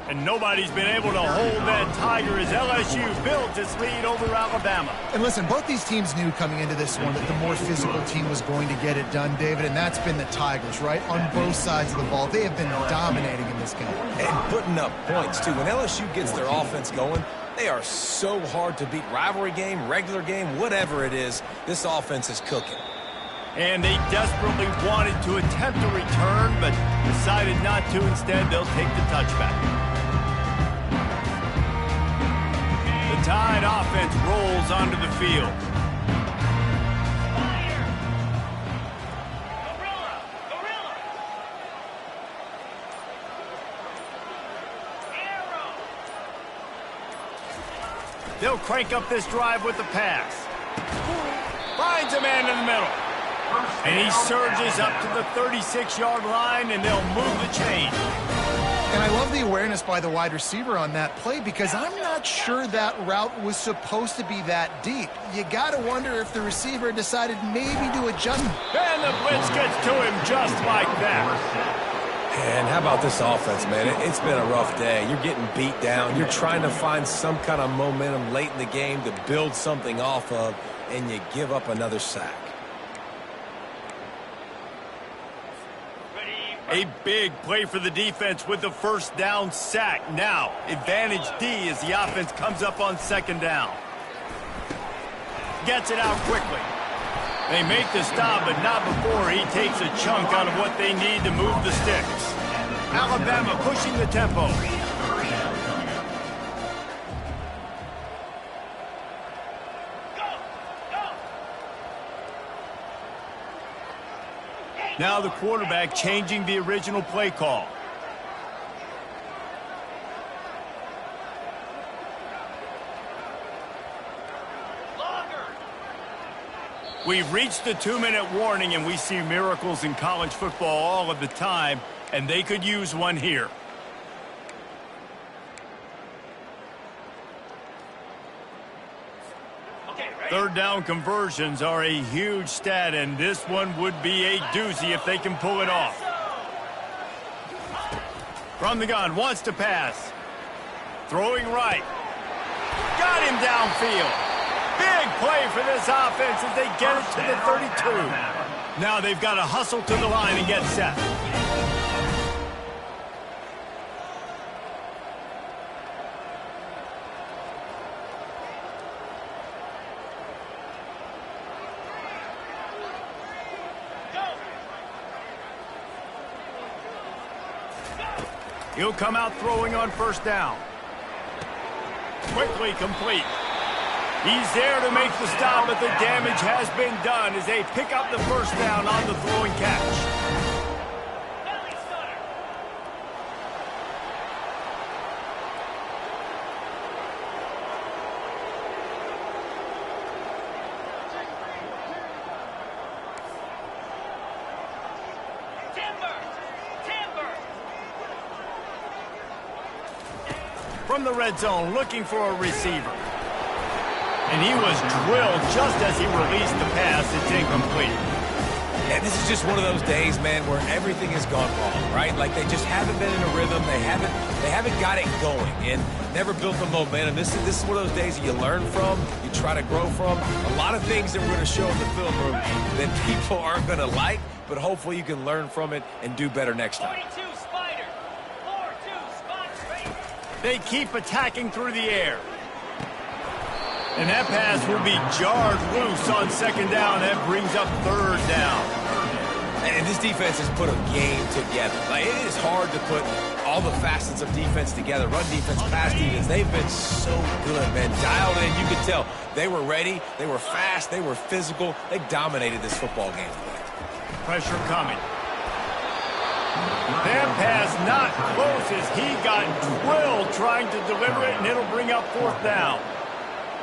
S1: And nobody's been able to hold that Tiger as LSU builds its lead over Alabama.
S2: And listen, both these teams knew coming into this one that the more physical team was going to get it done, David, and that's been the Tigers, right? On both sides of the ball. They have been dominating in this game.
S3: And putting up points, too. When LSU gets their offense going, they are so hard to beat. Rivalry game, regular game, whatever it is, this offense is cooking.
S1: And they desperately wanted to attempt a return, but decided not to. Instead, they'll take the touchback. The Tide offense rolls onto the field.
S6: Fire! Gorilla! Gorilla! Arrow!
S1: They'll crank up this drive with the pass. Finds a man in the middle. And he surges up to the 36-yard line, and they'll move the chain.
S2: And I love the awareness by the wide receiver on that play because I'm not sure that route was supposed to be that deep. You got to wonder if the receiver decided maybe to adjust.
S1: And the blitz gets to him just like that.
S3: And how about this offense, man? It's been a rough day. You're getting beat down. You're trying to find some kind of momentum late in the game to build something off of, and you give up another sack.
S1: A big play for the defense with the 1st down sack. Now, advantage D as the offense comes up on 2nd down. Gets it out quickly. They make the stop, but not before he takes a chunk out of what they need to move the sticks. Alabama pushing the tempo. Now the quarterback changing the original play call.
S6: Longer!
S1: We've reached the 2-minute warning, and we see miracles in college football all of the time, and they could use one here. Third down conversions are a huge stat, and this one would be a doozy if they can pull it off. From the gun, wants to pass. Throwing right. Got him downfield. Big play for this offense as they get it to the 32. Now they've got to hustle to the line and get set. He'll come out throwing on 1st down. Quickly complete. He's there to make the stop, but the damage has been done as they pick up the 1st down on the throwing catch.
S6: Belly stunner! Timber! Timber!
S1: From the red zone, looking for a receiver. And he was drilled just as he released the pass. It's incomplete.
S3: And this is just one of those days, man, where everything has gone wrong, right? Like they just haven't been in a rhythm. They haven't got it going and never built the momentum. This is one of those days that you learn from, you try to grow from. A lot of things that we're going to show in the film room that people aren't going to like, but hopefully you can learn from it and do better next time.
S6: 42 Spider! 4-2 spot straight!
S1: They keep attacking through the air. And that pass will be jarred loose on second down. That brings up third down.
S3: And this defense has put a game together. Like, it is hard to put all the facets of defense together. Run defense, pass defense. They've been so good, man. Dialed in. You could tell they were ready. They were fast. They were physical. They dominated this football game today.
S1: Pressure coming. That pass not close as he got drilled trying to deliver it, and it'll bring up fourth down.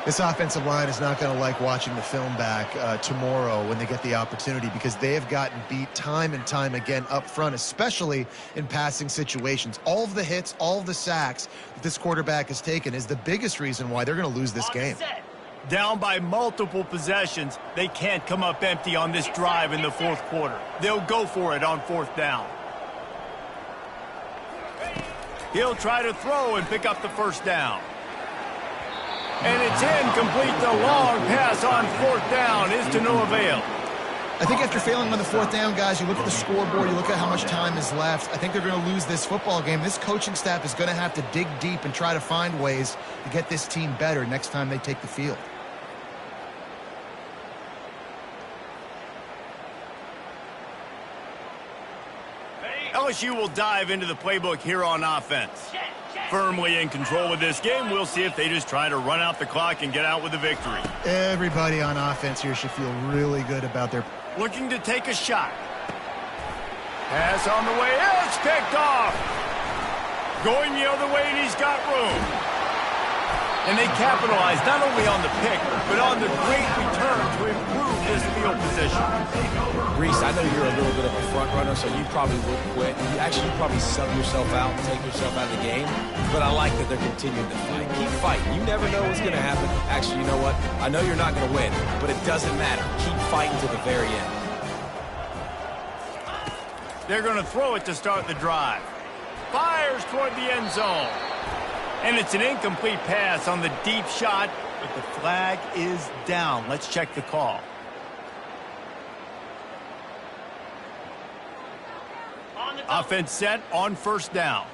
S2: This offensive line is not going to like watching the film back tomorrow when they get the opportunity, because they have gotten beat time and time again up front, especially in passing situations. All of the hits, all of the sacks that this quarterback has taken is the biggest reason why they're going to lose this game.
S1: Down by multiple possessions, they can't come up empty on this drive in the fourth quarter. They'll go for it on fourth down. He'll try to throw and pick up the first down. And it's incomplete. The long pass on fourth down is to no avail.
S2: I think after failing on the fourth down, guys, you look at the scoreboard, you look at how much time is left. I think they're going to lose this football game. This coaching staff is going to have to dig deep and try to find ways to get this team better next time they take the field.
S1: LSU will dive into the playbook here on offense. Firmly in control of this game. We'll see if they just try to run out the clock and get out with a victory.
S2: Everybody on offense here should feel really good about their...
S1: Looking to take a shot. Pass on the way. It's picked off. Going the other way, and he's got room. And they capitalize not only on the pick, but on the great return to improve this field position.
S3: Reese, I know you're a little bit of a front runner, so you probably would quit. You probably sub yourself out and take yourself out of the game. But I like that they're continuing to fight. Keep fighting. You never know what's going to happen. Actually, you know what? I know you're not going to win, but it doesn't matter. Keep fighting to the very end.
S1: They're going to throw it to start the drive. Fires toward the end zone. And it's an incomplete pass on the deep shot, but the flag is down. Let's check the call. Offense set on first down.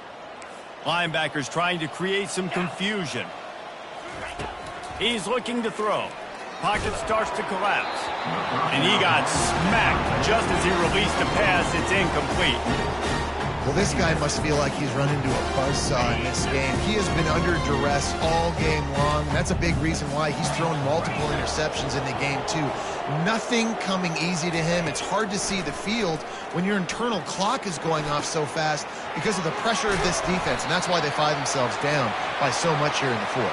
S1: Linebackers trying to create some confusion. He's looking to throw. Pocket starts to collapse. And he got smacked just as he released a pass. It's incomplete.
S2: Well, this guy must feel like he's run into a buzzsaw in this game. He has been under duress all game long. That's a big reason why he's thrown multiple interceptions in the game, too. Nothing coming easy to him. It's hard to see the field when your internal clock is going off so fast because of the pressure of this defense, and that's why they find themselves down by so much here in the fourth.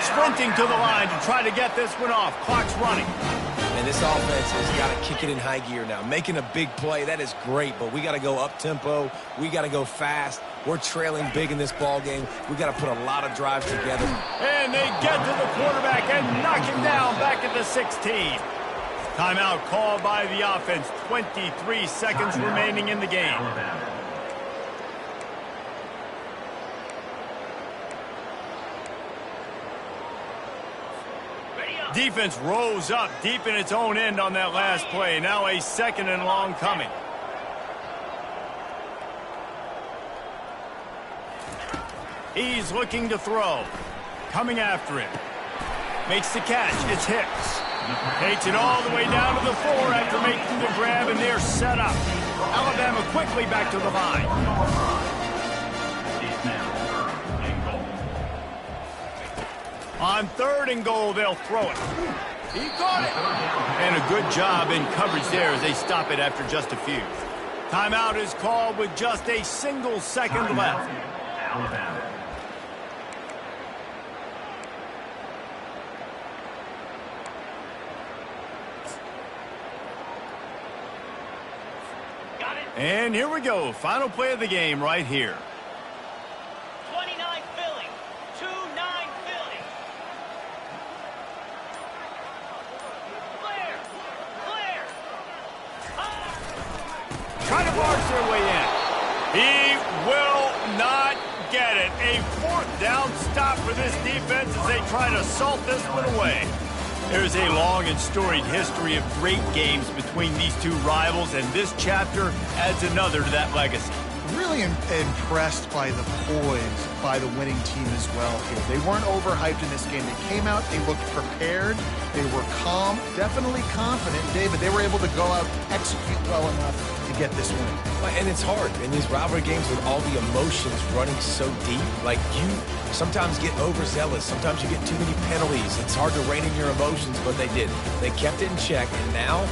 S1: Sprinting to the line to try to get this one off. Clock's running.
S3: And this offense has got to kick it in high gear now. Making a big play, that is great, but we got to go up-tempo. We got to go fast. We're trailing big in this ball game. We got to put a lot of drives together.
S1: And they get to the quarterback and knock him down back at the 16. Timeout called by the offense. 23 seconds remaining in the game. Defense rose up deep in its own end on that last play. Now a second and long coming. He's looking to throw. Coming after him. Makes the catch. It's Hicks. Takes it all the way down to the 4 after making the grab, and they're set up. Alabama quickly back to the line. On third and goal, they'll throw it. He caught it. And a good job in coverage there as they stop it after just a few. Timeout is called with just a single second left.
S4: Alabama.
S1: And here we go. Final play of the game right here.
S6: 29 Philly. 2-9 Philly. Clear. Clear.
S1: Trying to barge their way in. He will not get it. A fourth down stop for this defense as they try to salt this one away. There's a long and storied history of great games between these two rivals, and this chapter adds another to that legacy.
S2: Really impressed by the poise by the winning team as well here. They weren't overhyped in this game. They came out, they looked prepared, they were calm, definitely confident. David, they were able to go out, execute well enough to get this win.
S3: And it's hard in these rivalry games with all the emotions running so deep. Like, you sometimes get overzealous. Sometimes you get too many penalties. It's hard to rein in your emotions, but they did. They kept it in check, and now